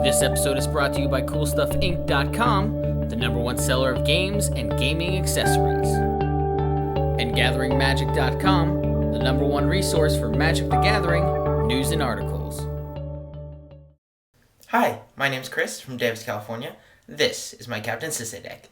This episode is brought to you by CoolStuffInc.com, the #1 seller of games and gaming accessories. And GatheringMagic.com, the #1 resource for Magic the Gathering news and articles. Hi, my name's Chris from Davis, California. This is my Captain Sisay deck.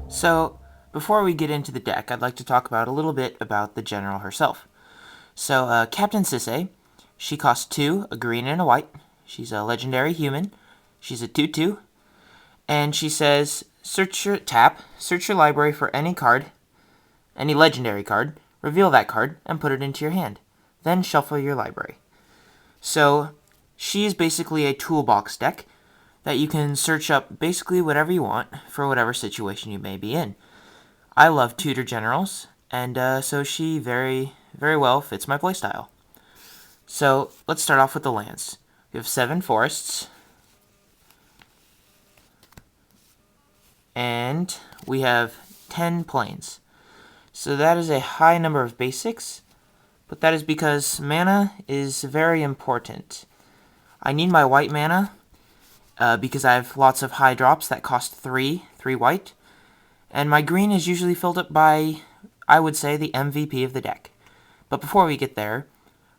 So, before we get into the deck, I'd like to talk about a little bit about the general herself. So, Captain Sisay, she costs 2, a green and a white. She's a legendary human. She's a 2/2. And she says, search your library for any card, any legendary card, reveal that card, and put it into your hand. Then shuffle your library. So, she is basically a toolbox deck that you can search up basically whatever you want for whatever situation you may be in. I love tutor generals, and so she very, very well fits my playstyle. So let's start off with the lands. We have 7 forests, and we have 10 plains. So that is a high number of basics, but that is because mana is very important. I need my white mana because I have lots of high drops that cost 3 white. And my green is usually filled up by, I would say, the MVP of the deck. But before we get there,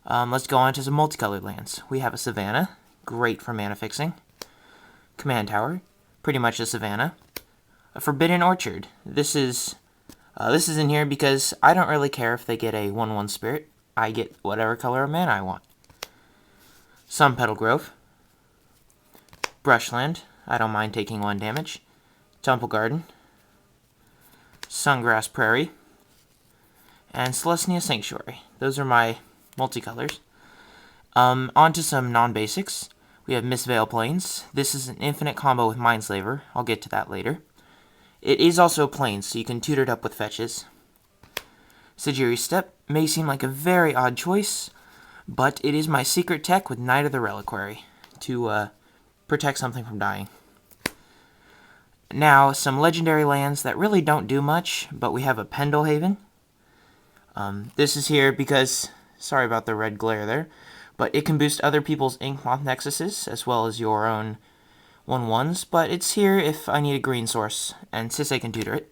let's go on to some multicolored lands. We have a Savannah, great for mana fixing. Command Tower, pretty much a Savannah. A Forbidden Orchard. This is in here because I don't really care if they get a 1/1 spirit. I get whatever color of mana I want. Sunpetal Grove. Brushland, I don't mind taking 1 damage. Temple Garden, Sungrass Prairie, and Selesnya Sanctuary. Those are my multicolors. On to some non-basics. We have Mistveil Plains. This is an infinite combo with Mindslaver. I'll get to that later. It is also Plains, so you can tutor it up with fetches. Sejiri Steppe may seem like a very odd choice, but it is my secret tech with Knight of the Reliquary to protect something from dying. Now, some legendary lands that really don't do much, but we have a Pendelhaven. This is here because, sorry about the red glare there, but it can boost other people's Inkmoth Nexuses, as well as your own 1/1s, but it's here if I need a green source, and Sisay can tutor it.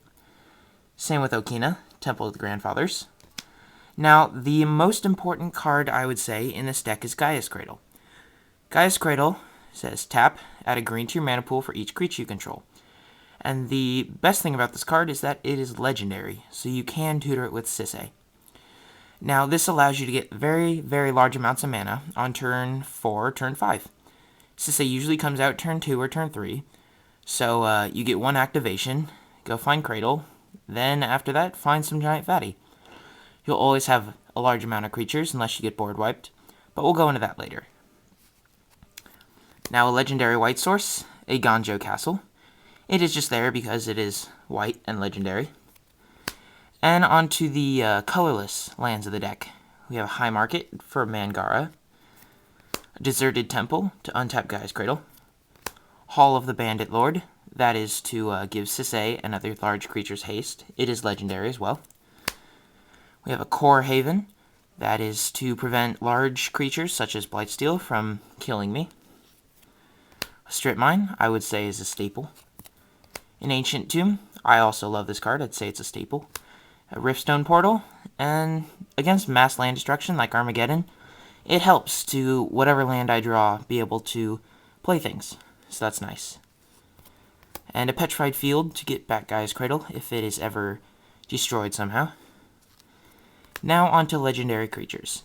Same with Okina, Temple of the Grandfathers. Now, the most important card, I would say, in this deck is Gaea's Cradle. Gaea's Cradle says tap, add a green to your mana pool for each creature you control. And the best thing about this card is that it is legendary, so you can tutor it with Sisay. Now, this allows you to get very, very large amounts of mana on turn 4 or turn 5. Sisay usually comes out turn 2 or turn 3, so you get 1 activation, go find Cradle, then after that, find some giant fatty. You'll always have a large amount of creatures unless you get board wiped, but we'll go into that later. Now a legendary white source, Eiganjo Castle. It is just there because it is white and legendary. And onto the colorless lands of the deck. We have a High Market for Mangara, a Deserted Temple to untap Gaea's Cradle, Hall of the Bandit Lord, that is to give Sisay and other large creatures haste. It is legendary as well. We have a Kor Haven, that is to prevent large creatures such as Blightsteel from killing me. A Strip Mine, I would say, is a staple. An Ancient Tomb, I also love this card, I'd say it's a staple. A Riftstone Portal, and against mass land destruction like Armageddon, it helps to, whatever land I draw, be able to play things, so that's nice. And a Petrified Field to get back Gaea's Cradle if it is ever destroyed somehow. Now onto legendary creatures.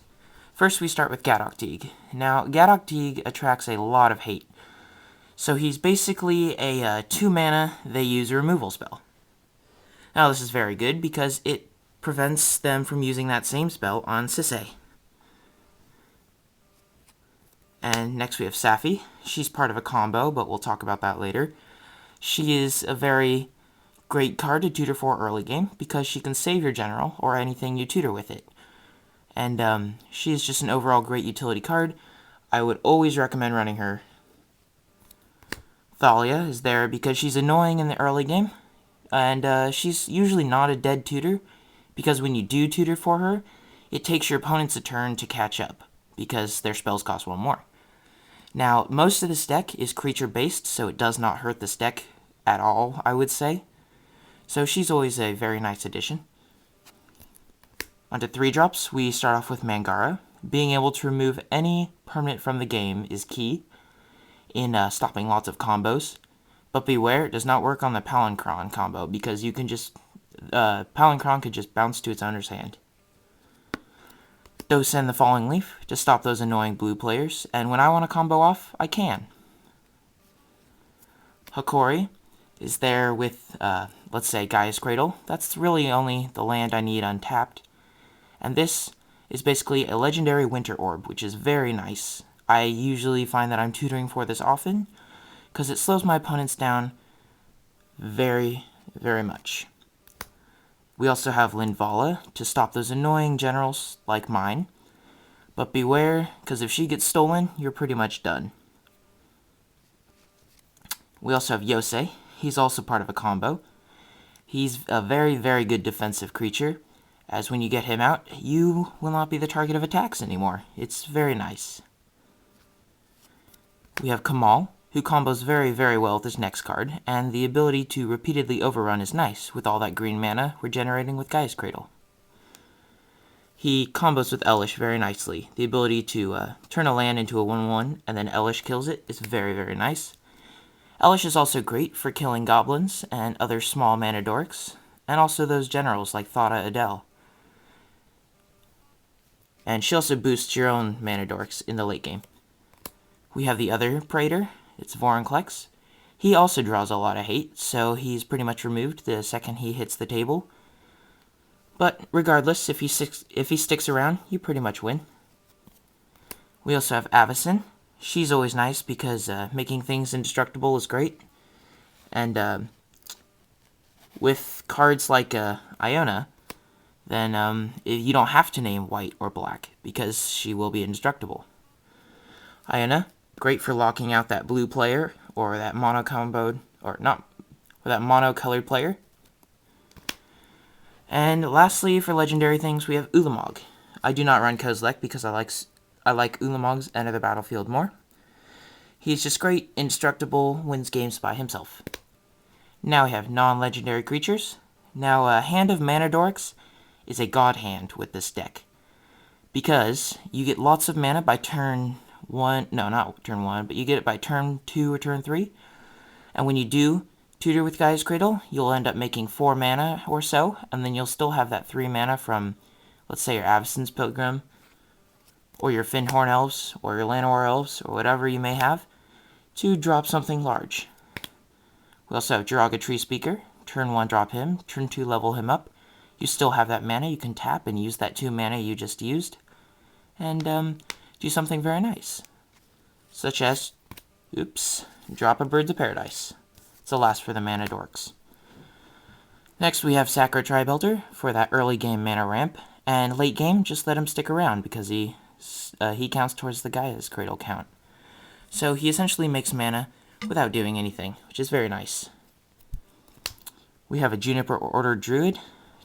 First we start with Gaddock Teeg. Now, Gaddock Teeg attracts a lot of hate. So he's basically a 2 mana, they use a removal spell. Now this is very good because it prevents them from using that same spell on Sisay. And next we have Saffi. She's part of a combo, but we'll talk about that later. She is a very great card to tutor for early game because she can save your general or anything you tutor with it. And she is just an overall great utility card. I would always recommend running her. Thalia is there because she's annoying in the early game, and she's usually not a dead tutor, because when you do tutor for her, it takes your opponents a turn to catch up, because their spells cost 1 more. Now, most of this deck is creature-based, so it does not hurt this deck at all, I would say. So she's always a very nice addition. Onto 3-drops, we start off with Mangara. Being able to remove any permanent from the game is key in stopping lots of combos. But beware, it does not work on the Palinchron combo, because you can just... Palinchron could just bounce to its owner's hand. Dosan the Falling Leaf to stop those annoying blue players, and when I want to combo off, I can. Hokori is there with, let's say, Gaea's Cradle. That's really only the land I need untapped. And this is basically a legendary Winter Orb, which is very nice. I usually find that I'm tutoring for this often, because it slows my opponents down very, very much. We also have Linvala to stop those annoying generals like mine. But beware, because if she gets stolen, you're pretty much done. We also have Yosei. He's also part of a combo. He's a very, very good defensive creature, as when you get him out, you will not be the target of attacks anymore. It's very nice. We have Kamahl, who combos very, very well with this next card, and the ability to repeatedly overrun is nice, with all that green mana we're generating with Gaea's Cradle. He combos with Elish very nicely. The ability to turn a land into a 1/1, and then Elish kills it is very, very nice. Elish is also great for killing goblins and other small mana dorks, and also those generals like Thada Adel. And she also boosts your own mana dorks in the late game. We have the other Praetor. It's Vorinclex. He also draws a lot of hate, so he's pretty much removed the second he hits the table. But regardless, if he sticks around, you pretty much win. We also have Avacyn. She's always nice because making things indestructible is great. And with cards like Iona, then you don't have to name white or black, because she will be indestructible. Iona, great for locking out that blue player, or that mono-comboed, or that mono-colored player. And lastly, for legendary things, we have Ulamog. I do not run Kozilek because I like Ulamog's Enter the Battlefield more. He's just great, indestructible, wins games by himself. Now we have non-legendary creatures. Now, Hand of Mana Dorks is a god hand with this deck, because you get lots of mana by turn 1, no, not turn 1, but you get it by turn 2 or turn 3, and when you do tutor with Gaea's Cradle, you'll end up making 4 mana or so, and then you'll still have that 3 mana from, let's say, your Avacyn's Pilgrim, or your Fyndhorn Elves, or your Llanowar Elves, or whatever you may have, to drop something large. We also have Joraga Treespeaker. Turn 1, drop him. Turn 2, level him up. You still have that mana. You can tap and use that 2 mana you just used, and do something very nice, such as, drop a Birds of Paradise. It's the last for the mana dorks. Next, we have Sacro Tribelter for that early game mana ramp, and late game, just let him stick around because he counts towards the Gaea's Cradle count. So he essentially makes mana without doing anything, which is very nice. We have a Juniper Order Druid,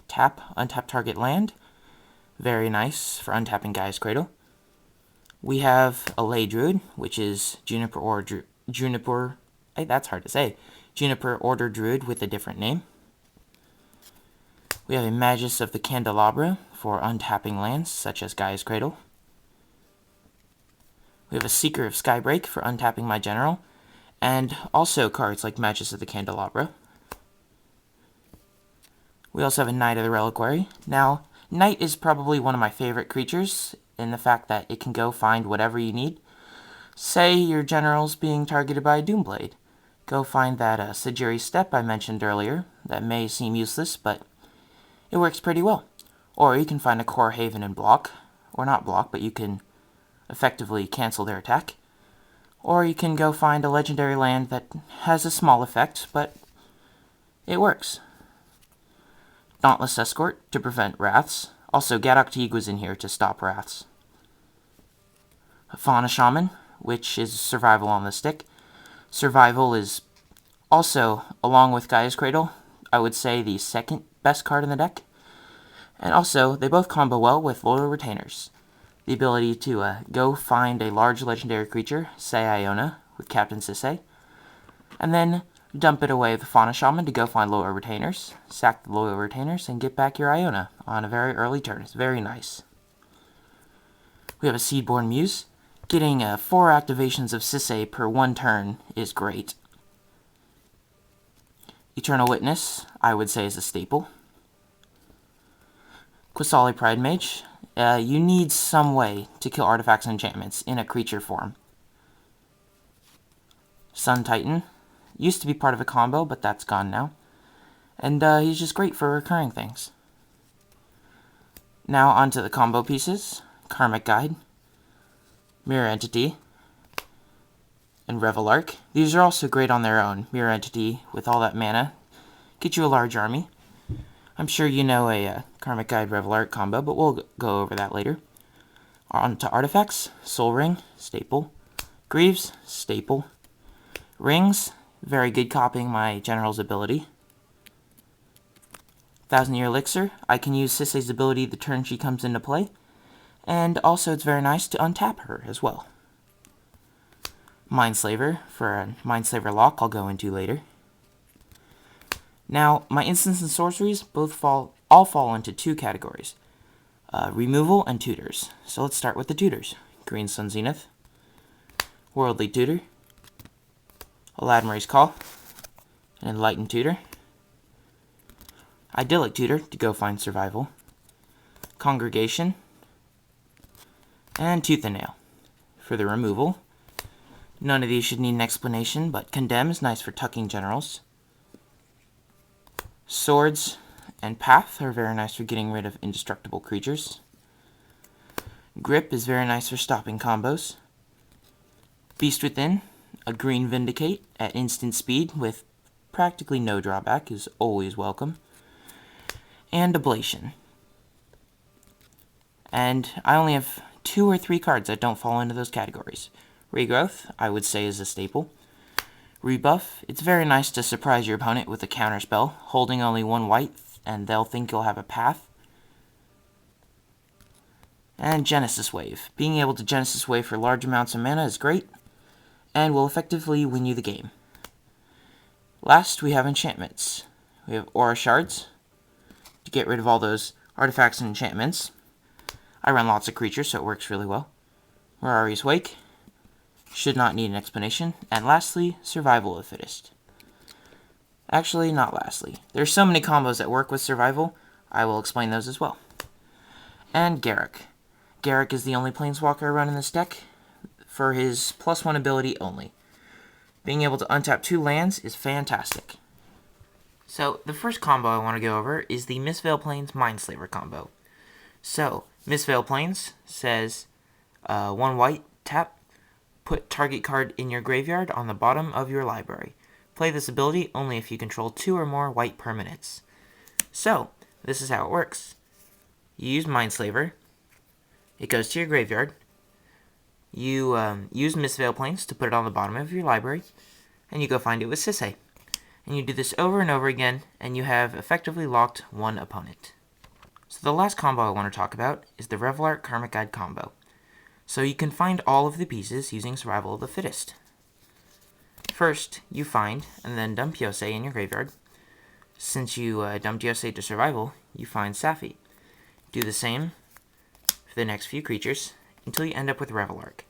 tap, untap target land. Very nice for untapping Gaea's Cradle. We have a Ley Druid, which is Juniper Order Druid with a different name. We have a Magus of the Candelabra for untapping lands, such as Gaea's Cradle. We have a Seeker of Skybreak for untapping my general, and also cards like Magus of the Candelabra. We also have a Knight of the Reliquary. Now, Knight is probably one of my favorite creatures, in the fact that it can go find whatever you need. Say your general's being targeted by a Doomblade. Go find that Sejiri Steppe I mentioned earlier. That may seem useless, but it works pretty well. Or you can find a Kor Haven and block. Or not block, but you can effectively cancel their attack. Or you can go find a legendary land that has a small effect, but it works. Dauntless Escort to prevent wraths. Also, Gaddock Teeg was in here to stop wraths. A Fauna Shaman, which is survival on the stick. Survival is also, along with Gaea's Cradle, I would say the second best card in the deck. And also, they both combo well with Loyal Retainers. The ability to go find a large legendary creature, say Iona, with Captain Sisay, and then dump it away with the Fauna Shaman to go find Loyal Retainers, sack the Loyal Retainers, and get back your Iona on a very early turn. It's very nice. We have a Seedborn Muse. Getting 4 activations of Sisay per 1 turn is great. Eternal Witness, I would say, is a staple. Qasali Pride Mage. You need some way to kill artifacts and enchantments in a creature form. Sun Titan. Used to be part of a combo, but that's gone now. And he's just great for recurring things. Now onto the combo pieces. Karmic Guide, Mirror Entity, and Revelark. These are also great on their own. Mirror Entity, with all that mana, get you a large army. I'm sure you know a Karmic Guide Revelark combo, but we'll go over that later. On to artifacts. Soul Ring, staple. Greaves, staple. Rings, very good copying my General's ability. 1000-Year Elixir, I can use Sisay's ability the turn she comes into play. And also it's very nice to untap her as well. Mindslaver, for a Mindslaver lock I'll go into later. Now, my instants and sorceries all fall into 2 categories. Removal and tutors. So let's start with the tutors. Green Sun Zenith, Worldly Tutor, Aladmary's Call, an Enlightened Tutor, Idyllic Tutor to go find survival, Congregation, and Tooth and Nail. For the removal, none of these should need an explanation, but Condemn is nice for tucking generals. Swords and Path are very nice for getting rid of indestructible creatures. Grip is very nice for stopping combos. Beast Within, a green Vindicate at instant speed with practically no drawback is always welcome. And Ablation. And I only have 2 or 3 cards that don't fall into those categories. Regrowth, I would say, is a staple. Rebuff, it's very nice to surprise your opponent with a counterspell, holding only 1 white, and they'll think you'll have a path. And Genesis Wave. Being able to Genesis Wave for large amounts of mana is great, and will effectively win you the game. Last, we have enchantments. We have Aura Shards, to get rid of all those artifacts and enchantments. I run lots of creatures, so it works really well. Mirari's Wake, should not need an explanation. And lastly, Survival of the Fittest. Actually, not lastly. There's so many combos that work with Survival, I will explain those as well. And Garruk. Garruk is the only Planeswalker I run in this deck for his +1 ability only. Being able to untap 2 lands is fantastic. So, the first combo I want to go over is the Mistveil Plains Mindslaver combo. So, Mistveil Plains says 1 white, tap, put target card in your graveyard on the bottom of your library. Play this ability only if you control 2 or more white permanents. So, this is how it works. You use Mindslaver, it goes to your graveyard, you use Mistveil Plains to put it on the bottom of your library, and you go find it with Sisay. And you do this over and over again, and you have effectively locked 1 opponent. So the last combo I want to talk about is the Revelark Karmic Guide combo. So you can find all of the pieces using Survival of the Fittest. First, you find and then dump Yosei in your graveyard. Since you dumped Yosei to Survival, you find Saffi. Do the same for the next few creatures until you end up with Revelark.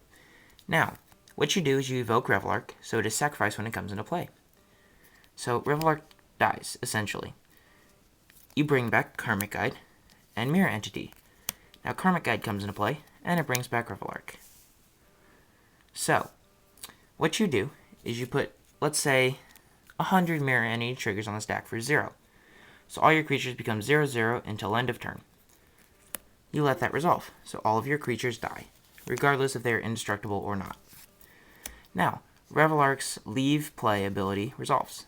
Now, what you do is you evoke Revelark, so it is sacrificed when it comes into play. So Revelark dies, essentially. You bring back Karmic Guide and Mirror Entity. Now Karmic Guide comes into play, and it brings back Revelark. So, what you do is you put, let's say, 100 Mirror Entity triggers on the stack for 0. So all your creatures become 0/0 until end of turn. You let that resolve, so all of your creatures die, regardless if they are indestructible or not. Now, Revelark's Leave Play ability resolves.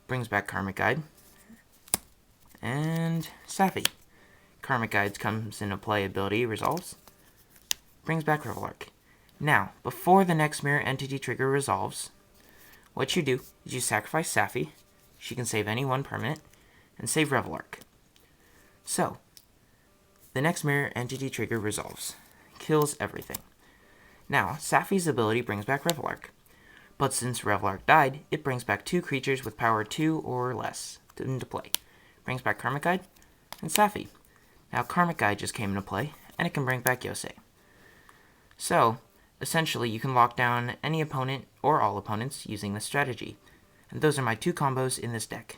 Brings back Karmic Guide, and Saffi. Karmic Guide comes into play ability resolves, brings back Revelark. Now, before the next mirror entity trigger resolves, what you do is you sacrifice Saffi. She can save any one permanent, and save Revelark. So, the next mirror entity trigger resolves. Kills everything. Now, Saffi's ability brings back Revelark. But since Revelark died, it brings back 2 creatures with power 2 or less into play. Brings back Karmic Guide and Saffi. Now, Karmic Guide just came into play, and it can bring back Yosei. So, essentially, you can lock down any opponent or all opponents using this strategy. And those are my 2 combos in this deck.